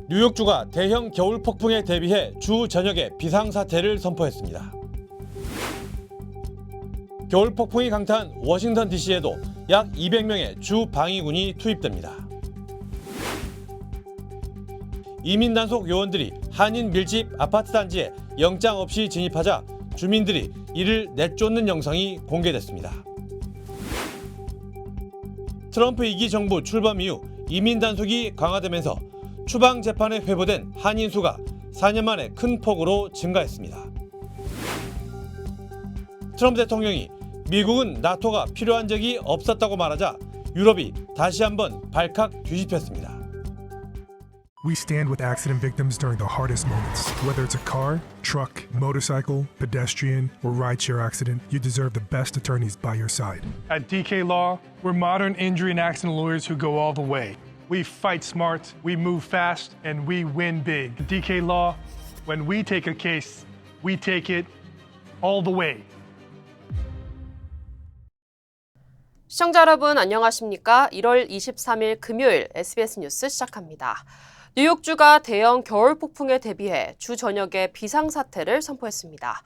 뉴욕주가 대형 겨울 폭풍에 대비해 주 전역에 비상사태를 선포했습니다. 겨울 폭풍이 강타한 워싱턴 DC에도 약 200명의 주 방위군이 투입됩니다. 이민 단속 요원들이 한인 밀집 아파트 단지에 영장 없이 진입하자 주민들이 이를 내쫓는 영상이 공개됐습니다. 트럼프 2기 정부 출범 이후 이민 단속이 강화되면서 추방 재판에 회부된 한인 수가 4년 만에 큰 폭으로 증가했습니다. 트럼프 대통령이 미국은 나토가 필요한 적이 없었다고 말하자 유럽이 다시 한번 발칵 뒤집혔습니다. We stand with accident victims during the hardest moments. Whether it's a car, truck, motorcycle, pedestrian, or rideshare accident, you deserve the best attorneys by your side. At DK Law, we're modern injury and accident lawyers who go all the way. We fight smart, we move fast, and we win big. At DK Law, when we take a case, we take it all the way. 시청자 여러분 안녕하십니까? 1월 23일 금요일 SBS 뉴스 시작합니다. 뉴욕주가 대형 겨울 폭풍에 대비해 주 전역에 비상사태를 선포했습니다.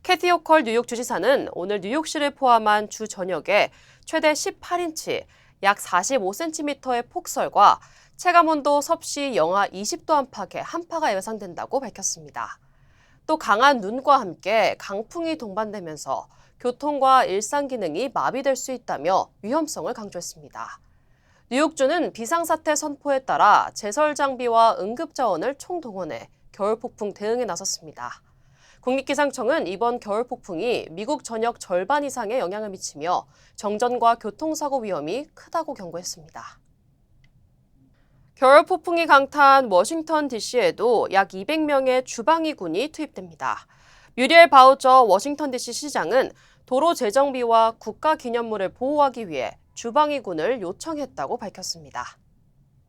캐티 호컬 뉴욕 주지사는 오늘 뉴욕시를 포함한 주 전역에 최대 18인치, 약 45cm의 폭설과 체감온도 섭씨 영하 20도 안팎의 한파가 예상된다고 밝혔습니다. 또 강한 눈과 함께 강풍이 동반되면서 교통과 일상 기능이 마비될 수 있다며 위험성을 강조했습니다. 뉴욕주는 비상사태 선포에 따라 제설 장비와 응급자원을 총동원해 겨울폭풍 대응에 나섰습니다. 국립기상청은 이번 겨울폭풍이 미국 전역 절반 이상에 영향을 미치며 정전과 교통사고 위험이 크다고 경고했습니다. 겨울폭풍이 강타한 워싱턴 DC에도 약 200명의 주방위군이 투입됩니다. 뮤리엘 바우저 워싱턴 DC 시장은 도로 재정비와 국가 기념물을 보호하기 위해 주방위군을 요청했다고 밝혔습니다.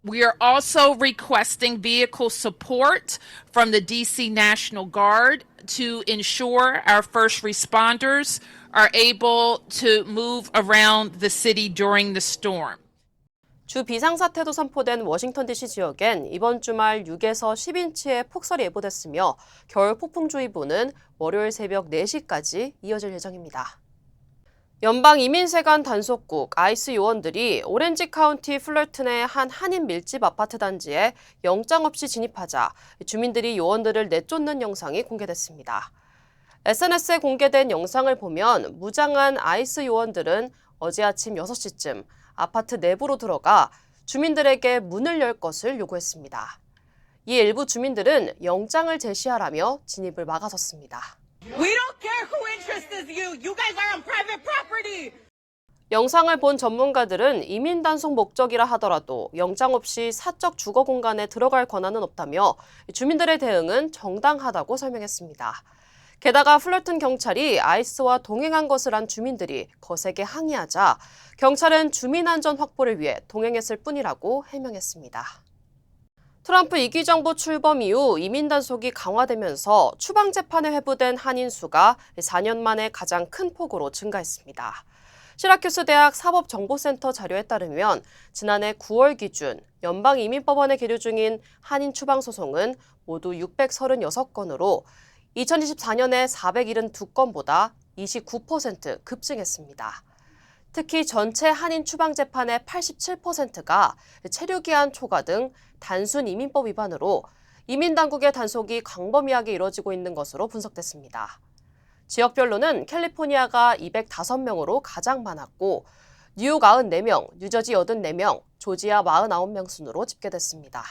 We are also requesting vehicle support from the DC National Guard to ensure our first responders are able to move around the city during the storm. 주 비상사태도 선포된 워싱턴 DC 지역엔 이번 주말 6에서 10인치의 폭설이 예보됐으며 겨울 폭풍주의보는 월요일 새벽 4시까지 이어질 예정입니다. 연방 이민세관 단속국 아이스 요원들이 오렌지 카운티 플러튼의 한 한인 밀집 아파트 단지에 영장 없이 진입하자 주민들이 요원들을 내쫓는 영상이 공개됐습니다. SNS에 공개된 영상을 보면 무장한 아이스 요원들은 어제 아침 6시쯤 아파트 내부로 들어가 주민들에게 문을 열 것을 요구했습니다. 이에 일부 주민들은 영장을 제시하라며 진입을 막아섰습니다. We don't care who interests you. You guys are on private property. 영상을 본 전문가들은 이민 단속 목적이라 하더라도 영장 없이 사적 주거 공간에 들어갈 권한은 없다며 주민들의 대응은 정당하다고 설명했습니다. 게다가 플러튼 경찰이 아이스와 동행한 것을 안 주민들이 거세게 항의하자 경찰은 주민 안전 확보를 위해 동행했을 뿐이라고 해명했습니다. 트럼프 2기 정부 출범 이후 이민 단속이 강화되면서 추방 재판에 회부된 한인 수가 4년 만에 가장 큰 폭으로 증가했습니다. 시라큐스 대학 사법정보센터 자료에 따르면 지난해 9월 기준 연방이민법원에 계류 중인 한인 추방 소송은 모두 636건으로 2024년에 472건보다 29% 급증했습니다. 특히 전체 한인 추방 재판의 87%가 체류기한 초과 등 단순 이민법 위반으로 이민 당국의 단속이 광범위하게 이뤄지고 있는 것으로 분석됐습니다. 지역별로는 캘리포니아가 205명으로 가장 많았고 뉴욕 94명, 뉴저지 84명, 조지아 49명 순으로 집계됐습니다.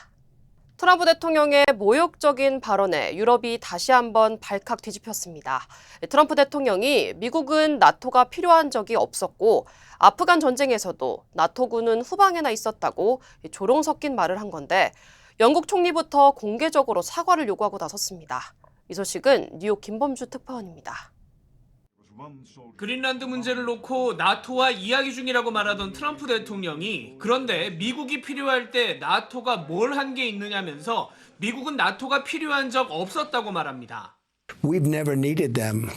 트럼프 대통령의 모욕적인 발언에 유럽이 다시 한번 발칵 뒤집혔습니다. 트럼프 대통령이 미국은 나토가 필요한 적이 없었고 아프간 전쟁에서도 나토군은 후방에나 있었다고 조롱 섞인 말을 한 건데 영국 총리부터 공개적으로 사과를 요구하고 나섰습니다. 이 소식은 뉴욕 김범주 특파원입니다. 그린란드 문제를 놓고 나토와 이야기 중이라고 말하던 트럼프 대통령이 그런데 미국이 필요할 때 나토가 뭘 한 게 있느냐면서 미국은 나토가 필요한 적 없었다고 말합니다. We've never needed them.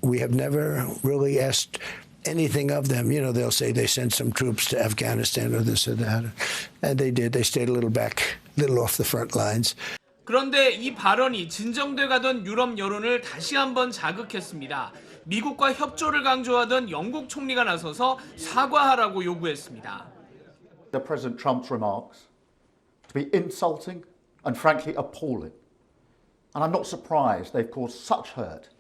We have never really asked anything of them. You know, they'll say they sent some troops to Afghanistan or this or that. And they did. They stayed a little back little off the front lines. 그런데 이 발언이 진정돼 가던 유럽 여론을 다시 한번 자극했습니다. 미국과 협조를 강조하던 영국 총리가 나서서 사과하라고 요구했습니다. President Trump's remarks to be insulting and frankly appalling. And I'm not surprised they've caused such hurt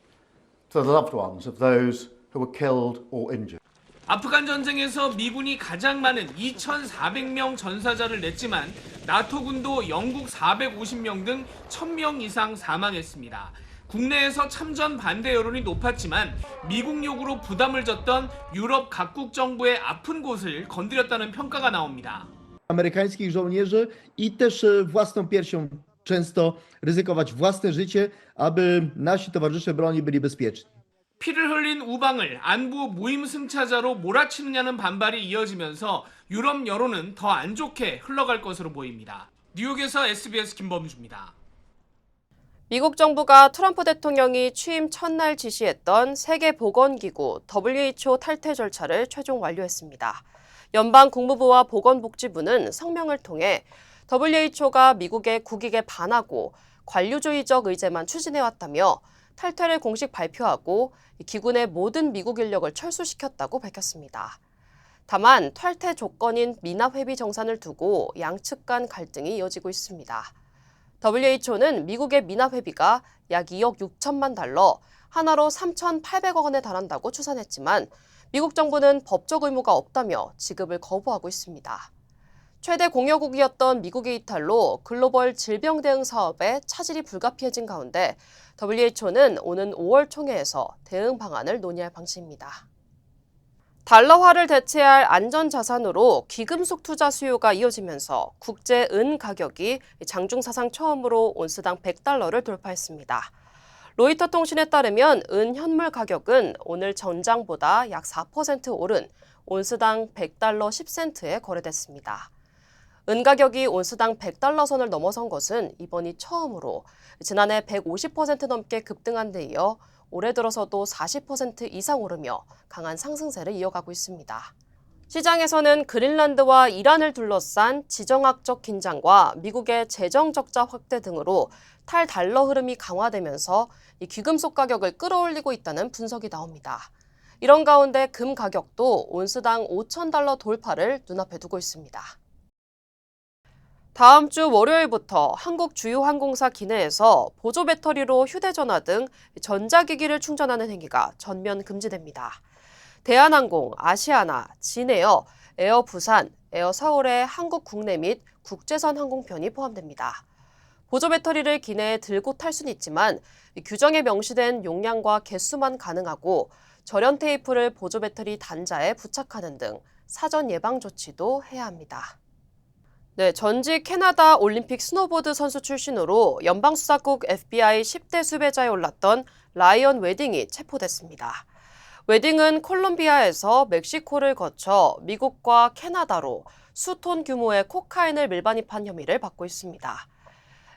to the loved ones of those who were killed or injured. 아프간 전쟁에서 미군이 가장 많은 2,400명 전사자를 냈지만 나토군도 영국 450명 등 1,000명 이상 사망했습니다. 국내에서 참전 반대 여론이 높았지만 미국 요구로 부담을 졌던 유럽 각국 정부의 아픈 곳을 건드렸다는 평가가 나옵니다. amerykańskich żołnierzy i też własną piersią często ryzykować własne życie, aby nasi towarzysze broni byli bezpieczni. 피를 흘린 우방을 안보 무임승차자로 몰아치느냐는 반발이 이어지면서 유럽 여론은 더 안 좋게 흘러갈 것으로 보입니다. 뉴욕에서 SBS 김범주입니다. 미국 정부가 트럼프 대통령이 취임 첫날 지시했던 세계보건기구 WHO 탈퇴 절차를 최종 완료했습니다. 연방국무부와 보건복지부는 성명을 통해 WHO가 미국의 국익에 반하고 관료주의적 의제만 추진해왔다며 탈퇴를 공식 발표하고 기구 내 모든 미국 인력을 철수시켰다고 밝혔습니다. 다만 탈퇴 조건인 미납회비 정산을 두고 양측 간 갈등이 이어지고 있습니다. WHO는 미국의 미납회비가 약 2억 6천만 달러, 하나로 3,800억 원에 달한다고 추산했지만 미국 정부는 법적 의무가 없다며 지급을 거부하고 있습니다. 최대 공여국이었던 미국의 이탈로 글로벌 질병 대응 사업에 차질이 불가피해진 가운데 WHO는 오는 5월 총회에서 대응 방안을 논의할 방침입니다. 달러화를 대체할 안전자산으로 귀금속 투자 수요가 이어지면서 국제 은 가격이 장중 사상 처음으로 온스당 100달러를 돌파했습니다. 로이터 통신에 따르면 은 현물 가격은 오늘 전장보다 약 4% 오른 온스당 100달러 10센트에 거래됐습니다. 은 가격이 온스당 100달러 선을 넘어선 것은 이번이 처음으로 지난해 150% 넘게 급등한 데 이어 올해 들어서도 40% 이상 오르며 강한 상승세를 이어가고 있습니다. 시장에서는 그린란드와 이란을 둘러싼 지정학적 긴장과 미국의 재정 적자 확대 등으로 탈달러 흐름이 강화되면서 이 귀금속 가격을 끌어올리고 있다는 분석이 나옵니다. 이런 가운데 금 가격도 온스당 5,000달러 돌파를 눈앞에 두고 있습니다. 다음 주 월요일부터 한국 주요 항공사 기내에서 보조 배터리로 휴대전화 등 전자기기를 충전하는 행위가 전면 금지됩니다. 대한항공, 아시아나, 진에어, 에어 부산, 에어 서울의 한국 국내 및 국제선 항공편이 포함됩니다. 보조 배터리를 기내에 들고 탈 수는 있지만 규정에 명시된 용량과 개수만 가능하고 절연 테이프를 보조 배터리 단자에 부착하는 등 사전 예방 조치도 해야 합니다. 네, 전직 캐나다 올림픽 스노보드 선수 출신으로 연방수사국 FBI 10대 수배자에 올랐던 라이언 웨딩이 체포됐습니다. 웨딩은 콜롬비아에서 멕시코를 거쳐 미국과 캐나다로 수톤 규모의 코카인을 밀반입한 혐의를 받고 있습니다.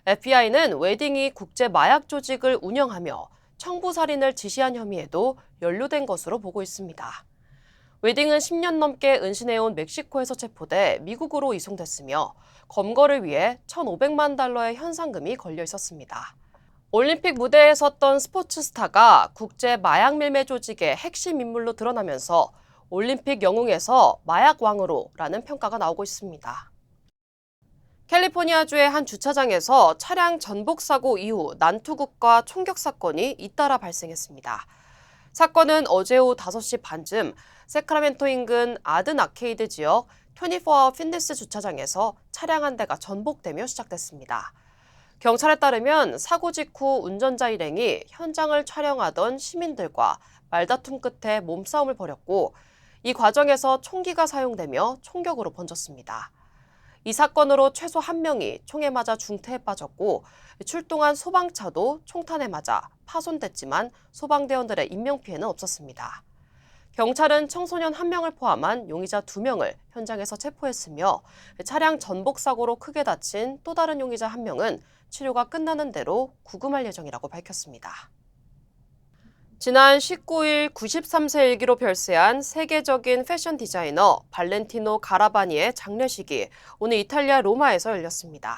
FBI는 웨딩이 국제 마약 조직을 운영하며 청부살인을 지시한 혐의에도 연루된 것으로 보고 있습니다. 웨딩은 10년 넘게 은신해온 멕시코에서 체포돼 미국으로 이송됐으며 검거를 위해 1,500만 달러의 현상금이 걸려 있었습니다. 올림픽 무대에 섰던 스포츠 스타가 국제 마약 밀매 조직의 핵심 인물로 드러나면서 올림픽 영웅에서 마약 왕으로라는 평가가 나오고 있습니다. 캘리포니아주의 한 주차장에서 차량 전복 사고 이후 난투극과 총격 사건이 잇따라 발생했습니다. 사건은 어제 오후 5시 반쯤 세크라멘토 인근 아든 아케이드 지역 24아워 피트니스 주차장에서 차량 한 대가 전복되며 시작됐습니다. 경찰에 따르면 사고 직후 운전자 일행이 현장을 촬영하던 시민들과 말다툼 끝에 몸싸움을 벌였고 이 과정에서 총기가 사용되며 총격으로 번졌습니다. 이 사건으로 최소 1명이 총에 맞아 중태에 빠졌고 출동한 소방차도 총탄에 맞아 파손됐지만 소방대원들의 인명피해는 없었습니다. 경찰은 청소년 1명을 포함한 용의자 2명을 현장에서 체포했으며 차량 전복 사고로 크게 다친 또 다른 용의자 1명은 치료가 끝나는 대로 구금할 예정이라고 밝혔습니다. 지난 19일 93세 일기로 별세한 세계적인 패션 디자이너 발렌티노 가라바니의 장례식이 오늘 이탈리아 로마에서 열렸습니다.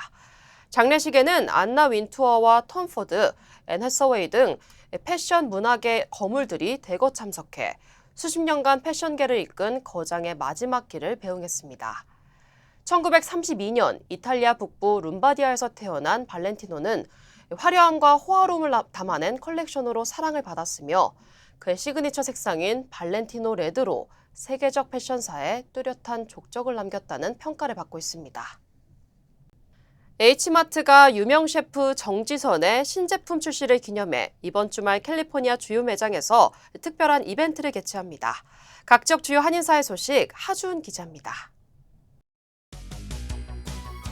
장례식에는 안나 윈투어와 톰 포드, 앤 해서웨이 등 패션 문화계 거물들이 대거 참석해 수십 년간 패션계를 이끈 거장의 마지막 길을 배웅했습니다. 1932년 이탈리아 북부 룸바디아에서 태어난 발렌티노는 화려함과 호화로움을 담아낸 컬렉션으로 사랑을 받았으며 그의 시그니처 색상인 발렌티노 레드로 세계적 패션사에 뚜렷한 족적을 남겼다는 평가를 받고 있습니다. H마트가 유명 셰프 정지선의 신제품 출시를 기념해 이번 주말 캘리포니아 주요 매장에서 특별한 이벤트를 개최합니다. 각적 주요 한인사의 소식 하주은 기자입니다.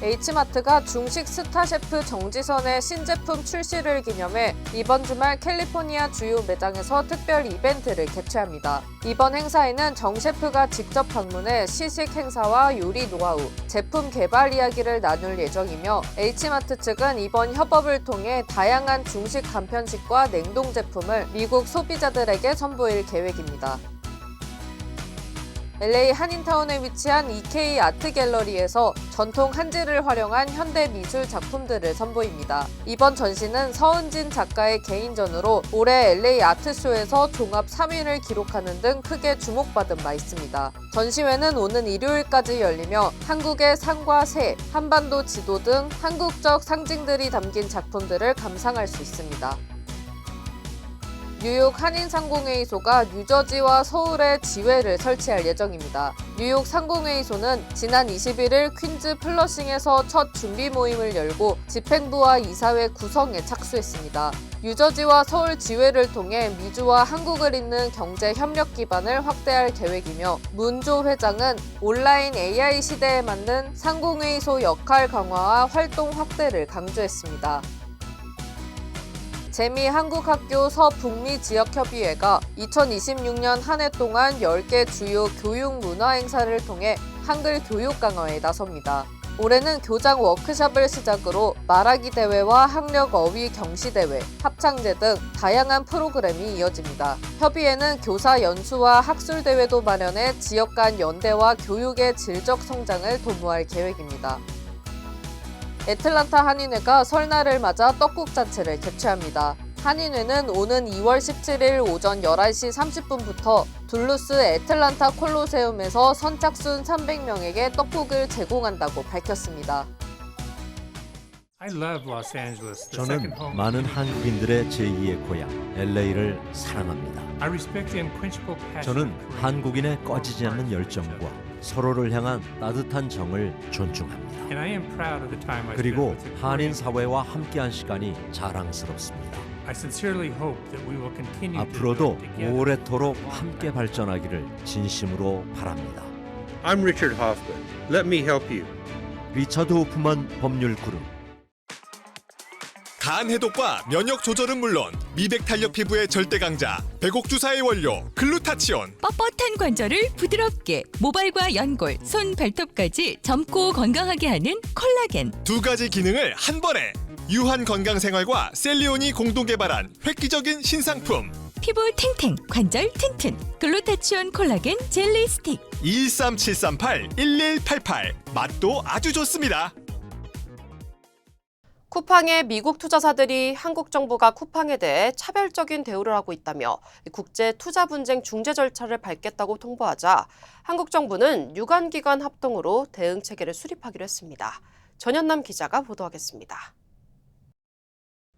H마트가 중식 스타 셰프 정지선의 신제품 출시를 기념해 이번 주말 캘리포니아 주요 매장에서 특별 이벤트를 개최합니다. 이번 행사에는 정 셰프가 직접 방문해 시식 행사와 요리 노하우, 제품 개발 이야기를 나눌 예정이며 H마트 측은 이번 협업을 통해 다양한 중식 간편식과 냉동 제품을 미국 소비자들에게 선보일 계획입니다. LA 한인타운에 위치한 EK 아트 갤러리에서 전통 한지를 활용한 현대 미술 작품들을 선보입니다. 이번 전시는 서은진 작가의 개인전으로 올해 LA 아트쇼에서 종합 3위를 기록하는 등 크게 주목받은 바 있습니다. 전시회는 오는 일요일까지 열리며 한국의 산과 새, 한반도 지도 등 한국적 상징들이 담긴 작품들을 감상할 수 있습니다. 뉴욕 한인상공회의소가 뉴저지와 서울에 지회를 설치할 예정입니다. 뉴욕 상공회의소는 지난 21일 퀸즈 플러싱에서 첫 준비 모임을 열고 집행부와 이사회 구성에 착수했습니다. 뉴저지와 서울 지회를 통해 미주와 한국을 잇는 경제 협력 기반을 확대할 계획이며 문조 회장은 온라인 AI 시대에 맞는 상공회의소 역할 강화와 활동 확대를 강조했습니다. 재미한국학교 서북미 지역협의회가 2026년 한 해 동안 10개 주요 교육 문화 행사를 통해 한글 교육 강화에 나섭니다. 올해는 교장 워크숍을 시작으로 말하기 대회와 학력 어휘 경시 대회, 합창제 등 다양한 프로그램이 이어집니다. 협의회는 교사 연수와 학술 대회도 마련해 지역 간 연대와 교육의 질적 성장을 도모할 계획입니다. 애틀란타 한인회가 설날을 맞아 떡국잔치를 개최합니다. 한인회는 오는 2월 17일 오전 11시 30분부터 둘루스 애틀란타 콜로세움에서 선착순 300명에게 떡국을 제공한다고 밝혔습니다. 저는 많은 한국인들의 제2의 고향 LA를 사랑합니다. 저는 한국인의 꺼지지 않는 열정과 서로를 향한 따뜻한 정을 존중합니다. 그리고 한인 사회와 함께한 시간이 자랑스럽습니다. 앞으로도 오래도록 함께 발전하기를 진심으로 바랍니다. I'm Richard Hoffman. Let me help you. 리처드 호프만 법률 그룹. 간 해독과 면역 조절은 물론 미백 탄력 피부의 절대 강자 백옥주사의 원료 글루타치온. 뻣뻣한 관절을 부드럽게, 모발과 연골, 손 발톱까지 젊고 건강하게 하는 콜라겐. 두 가지 기능을 한 번에. 유한 건강 생활과 셀리온이 공동 개발한 획기적인 신상품. 피부 탱탱, 관절 튼튼. 글루타치온 콜라겐 젤리 스틱. 213-738-1188. 맛도 아주 좋습니다. 쿠팡의 미국 투자사들이 한국 정부가 쿠팡에 대해 차별적인 대우를 하고 있다며 국제 투자 분쟁 중재 절차를 밟겠다고 통보하자 한국 정부는 유관기관 합동으로 대응 체계를 수립하기로 했습니다. 전현남 기자가 보도하겠습니다.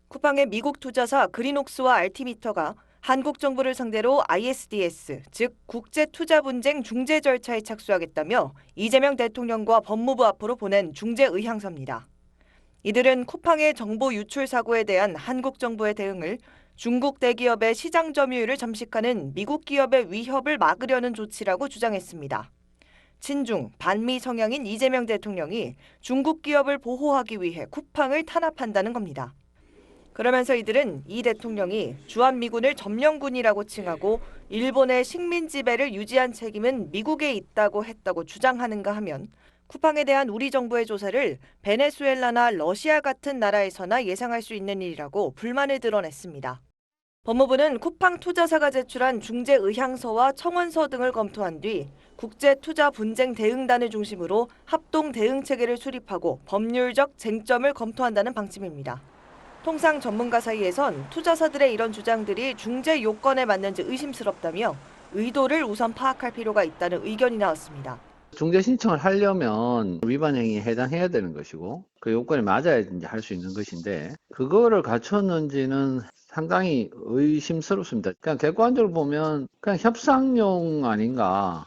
쿠팡의 미국 투자사 그린옥스와 알티미터가 한국 정부를 상대로 ISDS, 즉 국제 투자 분쟁 중재 절차에 착수하겠다며 이재명 대통령과 법무부 앞으로 보낸 중재 의향서입니다. 이들은 쿠팡의 정보 유출 사고에 대한 한국 정부의 대응을 중국 대기업의 시장 점유율을 잠식하는 미국 기업의 위협을 막으려는 조치라고 주장했습니다. 친중, 반미 성향인 이재명 대통령이 중국 기업을 보호하기 위해 쿠팡을 탄압한다는 겁니다. 그러면서 이들은 이 대통령이 주한미군을 점령군이라고 칭하고 일본의 식민 지배를 유지한 책임은 미국에 있다고 했다고 주장하는가 하면 쿠팡에 대한 우리 정부의 조사를 베네수엘라나 러시아 같은 나라에서나 예상할 수 있는 일이라고 불만을 드러냈습니다. 법무부는 쿠팡 투자사가 제출한 중재 의향서와 청원서 등을 검토한 뒤 국제 투자 분쟁 대응단을 중심으로 합동 대응 체계를 수립하고 법률적 쟁점을 검토한다는 방침입니다. 통상 전문가 사이에선 투자사들의 이런 주장들이 중재 요건에 맞는지 의심스럽다며 의도를 우선 파악할 필요가 있다는 의견이 나왔습니다. 중재 신청을 하려면 위반 행위에 해당해야 되는 것이고 그 요건이 맞아야 이제 할 수 있는 것인데 그거를 갖췄는지는 상당히 의심스럽습니다. 그냥 객관적으로 보면 그냥 협상용 아닌가.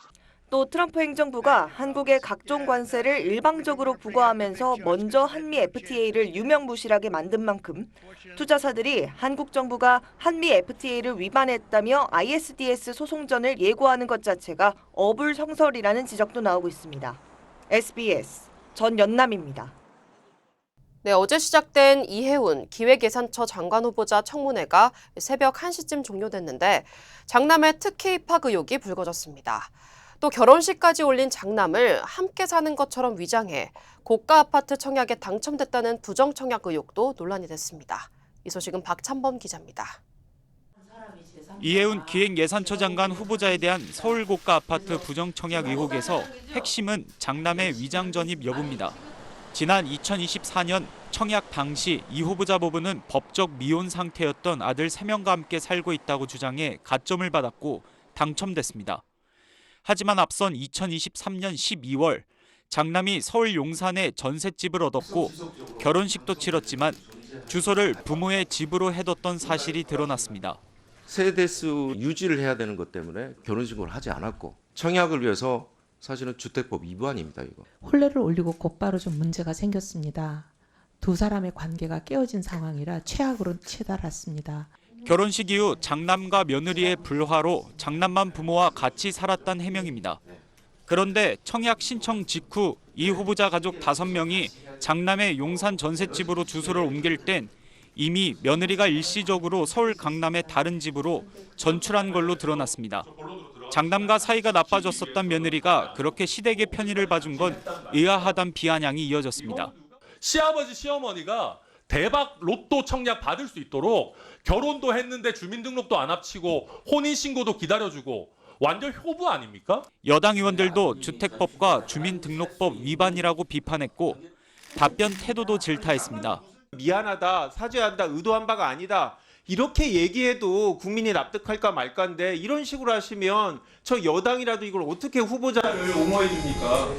또 트럼프 행정부가 한국의 각종 관세를 일방적으로 부과하면서 먼저 한미 FTA를 유명무실하게 만든 만큼 투자사들이 한국 정부가 한미 FTA를 위반했다며 ISDS 소송전을 예고하는 것 자체가 어불성설이라는 지적도 나오고 있습니다. SBS 전연남입니다. 네, 어제 시작된 이해운 기획예산처 장관 후보자 청문회가 새벽 1시쯤 종료됐는데 장남의 특혜 입학 의혹이 불거졌습니다. 또 결혼식까지 올린 장남을 함께 사는 것처럼 위장해 고가 아파트 청약에 당첨됐다는 부정청약 의혹도 논란이 됐습니다. 이 소식은 박찬범 기자입니다. 이해운 기획예산처 장관 후보자에 대한 서울 고가 아파트 부정청약 의혹에서 핵심은 장남의 위장 전입 여부입니다. 지난 2024년 청약 당시 이 후보자 부부는 법적 미혼 상태였던 아들 3명과 함께 살고 있다고 주장해 가점을 받았고 당첨됐습니다. 하지만 앞선 2023년 12월 장남이 서울 용산에 전셋집을 얻었고 결혼식도 치렀지만 주소를 부모의 집으로 해뒀던 사실이 드러났습니다. 세대수 유지를 해야 되는 것 때문에 결혼식을 하지 않았고 청약을 위해서 사실은 주택법 위반입니다. 이거. 혼례를 올리고 곧바로 좀 문제가 생겼습니다. 두 사람의 관계가 깨어진 상황이라 최악으로 치달았습니다. 결혼식 이후 장남과 며느리의 불화로 장남만 부모와 같이 살았다는 해명입니다. 그런데 청약 신청 직후 이 후보자 가족 5명이 장남의 용산 전셋집으로 주소를 옮길 땐 이미 며느리가 일시적으로 서울 강남의 다른 집으로 전출한 걸로 드러났습니다. 장남과 사이가 나빠졌었던 며느리가 그렇게 시댁의 편의를 봐준 건 의아하단 비아냥이 이어졌습니다. 시아버지, 시어머니가 대박 로또 청약 받을 수 있도록 결혼도 했는데 주민등록도 안 합치고 혼인신고도 기다려주고 완전 효부 아닙니까? 여당 의원들도 주택법과 주민등록법 위반이라고 비판했고 답변 태도도 질타했습니다. 미안하다, 사죄한다, 의도한 바가 아니다. 이렇게 얘기해도 국민이 납득할까 말까인데 이런 식으로 하시면 저 여당이라도 이걸 어떻게 후보자를 옹호해 줍니까?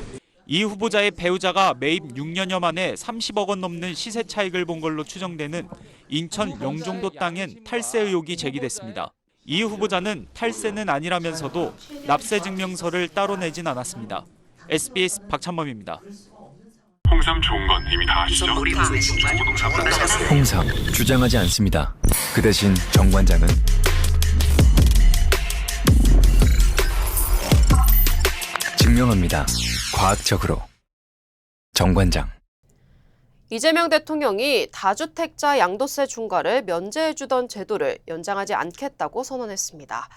이 후보자의 배우자가 매입 6년여 만에 30억 원 넘는 시세 차익을 본 걸로 추정되는 인천 영종도 땅엔 탈세 의혹이 제기됐습니다. 이 후보자는 탈세는 아니라면서도 납세 증명서를 따로 내진 않았습니다. SBS 박찬범입니다. 홍삼 좋은 건 이미 다 아시죠? 홍삼 주장하지 않습니다. 그 대신 정관장은 증명합니다. 과학적으로. 정관장. 이재명 대통령이 다주택자 양도세 중과를 면제해주던 제도를 연장하지 않겠다고 선언했습니다.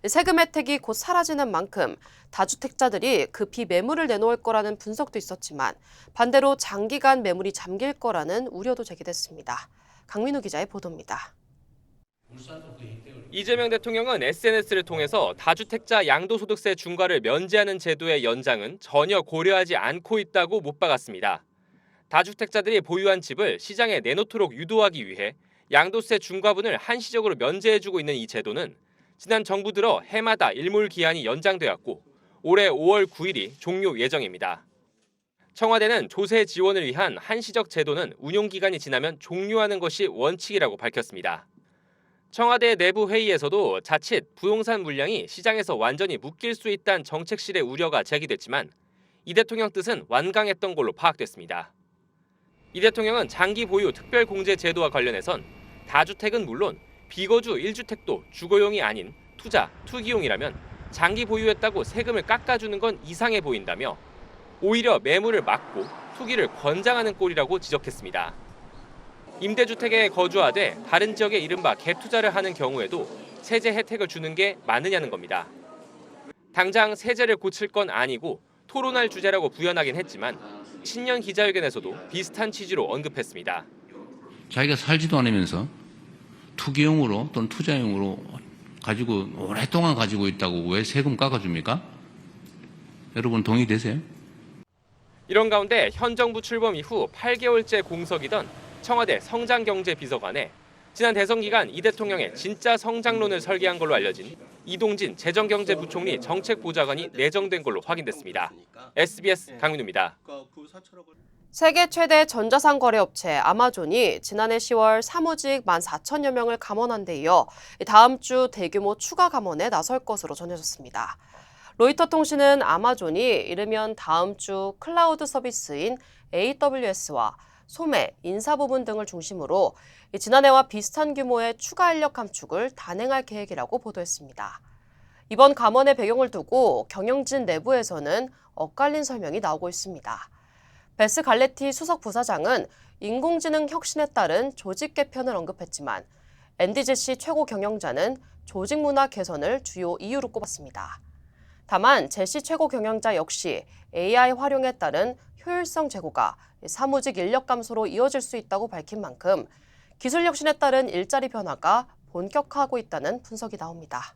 세금 혜택이 곧 사라지는 만큼 다주택자들이 급히 매물을 내놓을 거라는 분석도 있었지만 반대로 장기간 매물이 잠길 거라는 우려도 제기됐습니다. 강민우 기자의 보도입니다. 이재명 대통령은 SNS를 통해서 다주택자 양도소득세 중과를 면제하는 제도의 연장은 전혀 고려하지 않고 있다고 못 박았습니다. 다주택자들이 보유한 집을 시장에 내놓도록 유도하기 위해 양도세 중과분을 한시적으로 면제해주고 있는 이 제도는 지난 정부 들어 해마다 일몰 기한이 연장되었고 올해 5월 9일이 종료 예정입니다. 청와대는 조세 지원을 위한 한시적 제도는 운용기간이 지나면 종료하는 것이 원칙이라고 밝혔습니다. 청와대 내부 회의에서도 자칫 부동산 물량이 시장에서 완전히 묶일 수 있다는 정책실의 우려가 제기됐지만 이 대통령 뜻은 완강했던 걸로 파악됐습니다. 이 대통령은 장기 보유 특별공제 제도와 관련해선 다주택은 물론 비거주 1주택도 주거용이 아닌 투자, 투기용이라면 장기 보유했다고 세금을 깎아주는 건 이상해 보인다며 오히려 매물을 막고 투기를 권장하는 꼴이라고 지적했습니다. 임대주택에 거주하되 다른 지역에 이른바 갭투자를 하는 경우에도 세제 혜택을 주는 게 맞느냐는 겁니다. 당장 세제를 고칠 건 아니고 토론할 주제라고 부연하긴 했지만 신년 기자회견에서도 비슷한 취지로 언급했습니다. 자기가 살지도 않으면서 투기용으로 또는 투자용으로 가지고 오랫동안 가지고 있다고 왜 세금 깎아줍니까? 여러분 동의되세요? 이런 가운데 현 정부 출범 이후 8개월째 공석이던 청와대 성장경제비서관에 지난 대선 기간 이 대통령의 진짜 성장론을 설계한 걸로 알려진 이동진 재정경제부총리 정책보좌관이 내정된 걸로 확인됐습니다. SBS 강민우입니다. 세계 최대 전자상 거래업체 아마존이 지난해 10월 사무직 14,000여 명을 감원한 데 이어 다음 주 대규모 추가 감원에 나설 것으로 전해졌습니다. 로이터 통신은 아마존이 이르면 다음 주 클라우드 서비스인 AWS와 소매, 인사 부분 등을 중심으로 지난해와 비슷한 규모의 추가 인력 감축을 단행할 계획이라고 보도했습니다. 이번 감원의 배경을 두고 경영진 내부에서는 엇갈린 설명이 나오고 있습니다. 베스 갈레티 수석 부사장은 인공지능 혁신에 따른 조직 개편을 언급했지만 NDGC 최고 경영자는 조직 문화 개선을 주요 이유로 꼽았습니다. 다만 제시 최고 경영자 역시 AI 활용에 따른 효율성 제고가 사무직 인력 감소로 이어질 수 있다고 밝힌 만큼 기술 혁신에 따른 일자리 변화가 본격화하고 있다는 분석이 나옵니다.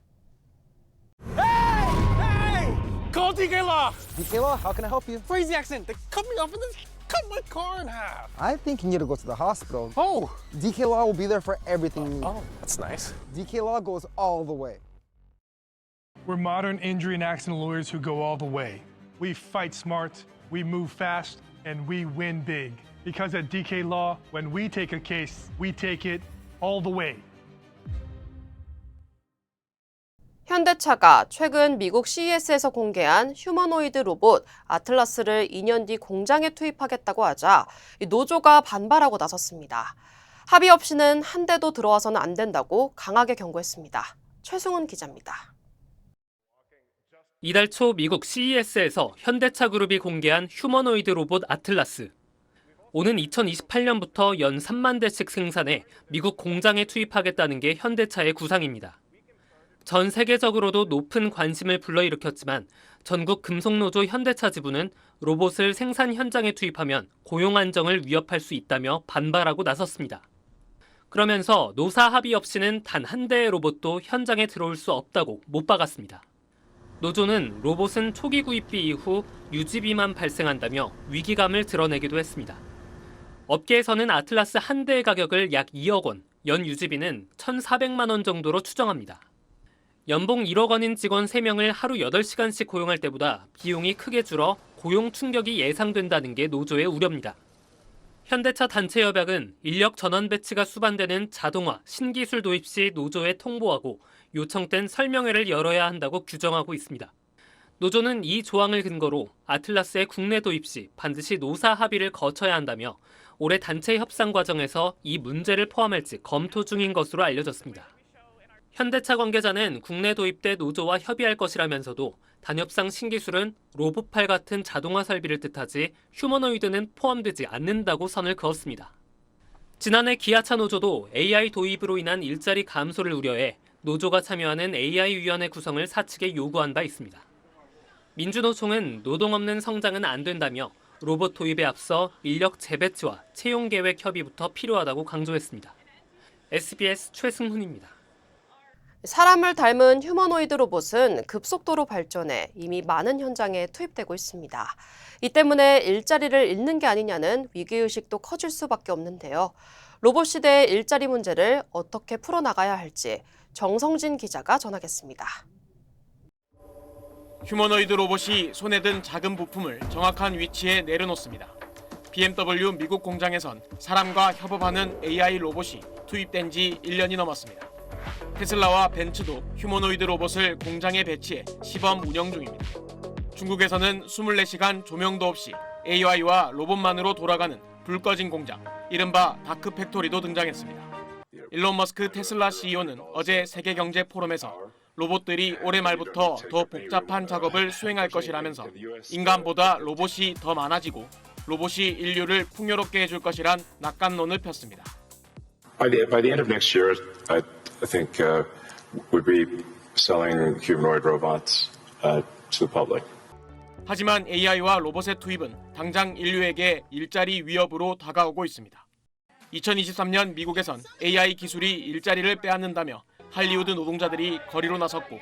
Call DK Law. DK Law, how can I help you? Crazy accident. They cut me off and then cut my car in half. I think you need to go to the hospital. Oh. DK Law will be there for everything you need. Oh, that's nice. DK Law goes all the way. We're modern injury and accident lawyers who go all the way. We fight smart, we move fast, and we win big. Because at DK Law, when we take a case, we take it all the way. 현대차가 최근 미국 CES에서 공개한 휴머노이드 로봇 아틀라스를 2년 뒤 공장에 투입하겠다고 하자 노조가 반발하고 나섰습니다. 합의 없이는 한 대도 들어와서는 안 된다고 강하게 경고했습니다. 최승훈 기자입니다. 이달 초 미국 CES에서 현대차 그룹이 공개한 휴머노이드 로봇 아틀라스. 오는 2028년부터 연 3만 대씩 생산해 미국 공장에 투입하겠다는 게 현대차의 구상입니다. 전 세계적으로도 높은 관심을 불러일으켰지만 전국 금속노조 현대차 지부는 로봇을 생산 현장에 투입하면 고용 안정을 위협할 수 있다며 반발하고 나섰습니다. 그러면서 노사 합의 없이는 단 한 대의 로봇도 현장에 들어올 수 없다고 못 박았습니다. 노조는 로봇은 초기 구입비 이후 유지비만 발생한다며 위기감을 드러내기도 했습니다. 업계에서는 아틀라스 한 대의 가격을 약 2억 원, 연 유지비는 1,400만 원 정도로 추정합니다. 연봉 1억 원인 직원 3명을 하루 8시간씩 고용할 때보다 비용이 크게 줄어 고용 충격이 예상된다는 게 노조의 우려입니다. 현대차 단체협약은 인력 전원 배치가 수반되는 자동화, 신기술 도입 시 노조에 통보하고 요청된 설명회를 열어야 한다고 규정하고 있습니다. 노조는 이 조항을 근거로 아틀라스의 국내 도입 시 반드시 노사 합의를 거쳐야 한다며 올해 단체 협상 과정에서 이 문제를 포함할지 검토 중인 것으로 알려졌습니다. 현대차 관계자는 국내 도입돼 노조와 협의할 것이라면서도 단협상 신기술은 로봇팔 같은 자동화 설비를 뜻하지 휴머노이드는 포함되지 않는다고 선을 그었습니다. 지난해 기아차 노조도 AI 도입으로 인한 일자리 감소를 우려해 노조가 참여하는 AI위원회 구성을 사측에 요구한 바 있습니다. 민주노총은 노동 없는 성장은 안 된다며 로봇 도입에 앞서 인력 재배치와 채용 계획 협의부터 필요하다고 강조했습니다. SBS 최승훈입니다. 사람을 닮은 휴머노이드 로봇은 급속도로 발전해 이미 많은 현장에 투입되고 있습니다. 이 때문에 일자리를 잃는 게 아니냐는 위기의식도 커질 수밖에 없는데요. 로봇 시대의 일자리 문제를 어떻게 풀어나가야 할지 정성진 기자가 전하겠습니다. 휴머노이드 로봇이 손에 든 작은 부품을 정확한 위치에 내려놓습니다. BMW 미국 공장에선 사람과 협업하는 AI 로봇이 투입된 지 1년이 넘었습니다. 테슬라와 벤츠도 휴머노이드 로봇을 공장에 배치해 시범 운영 중입니다. 중국에서는 24시간 조명도 없이 AI와 로봇만으로 돌아가는 불 꺼진 공장, 이른바 다크 팩토리도 등장했습니다. 일론 머스크 테슬라 CEO는 어제 세계경제 포럼에서 로봇들이 올해 말부터 더 복잡한 작업을 수행할 것이라면서 인간보다 로봇이 더 많아지고 로봇이 인류를 풍요롭게 해줄 것이란 낙관론을 폈습니다. By the end of next year, I think we'll be selling humanoid robots to the public. 하지만 AI와 로봇의 투입은 당장 인류에게 일자리 위협으로 다가오고 있습니다. 2023년 미국에선 AI 기술이 일자리를 빼앗는다며 할리우드 노동자들이 거리로 나섰고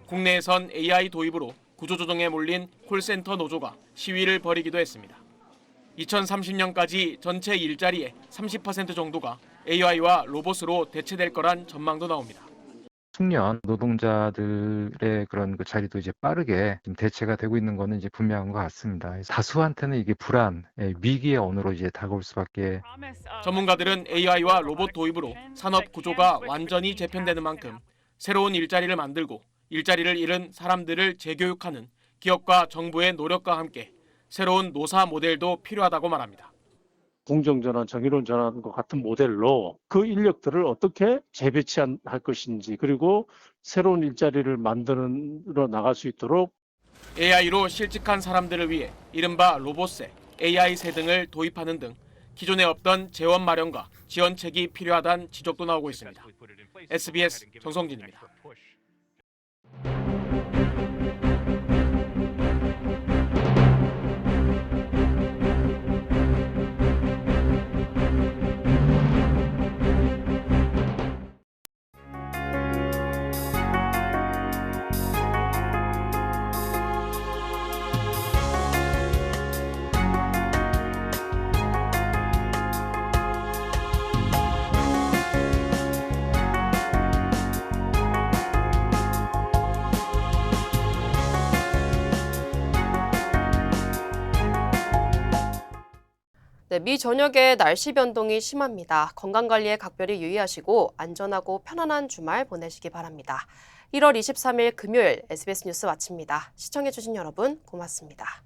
국내에선 AI 도입으로 구조조정에 몰린 콜센터 노조가 시위를 벌이기도 했습니다. 2030년까지 전체 일자리의 30% 정도가 AI와 로봇으로 대체될 거란 전망도 나옵니다. 숙련 노동자들의 그런 그 자리도 이제 빠르게 좀 대체가 되고 있는 거는 이제 분명한 것 같습니다. 다수한테는 이게 불안, 위기의 언어로 이제 다가올 수밖에. 전문가들은 AI와 로봇 도입으로 산업 구조가 완전히 재편되는 만큼 새로운 일자리를 만들고 일자리를 잃은 사람들을 재교육하는 기업과 정부의 노력과 함께 새로운 노사 모델도 필요하다고 말합니다. 공정전환, 정의로운 전환과 같은 모델로 그 인력들을 어떻게 재배치할 것인지 그리고 새로운 일자리를 만들어 나갈 수 있도록 AI로 실직한 사람들을 위해 이른바 로봇세, AI세 등을 도입하는 등 기존에 없던 재원 마련과 지원책이 필요하다는 지적도 나오고 있습니다. SBS 정성진입니다. 네, 미 전역의 날씨 변동이 심합니다. 건강관리에 각별히 유의하시고 안전하고 편안한 주말 보내시기 바랍니다. 1월 23일 금요일 SBS 뉴스 마칩니다. 시청해주신 여러분 고맙습니다.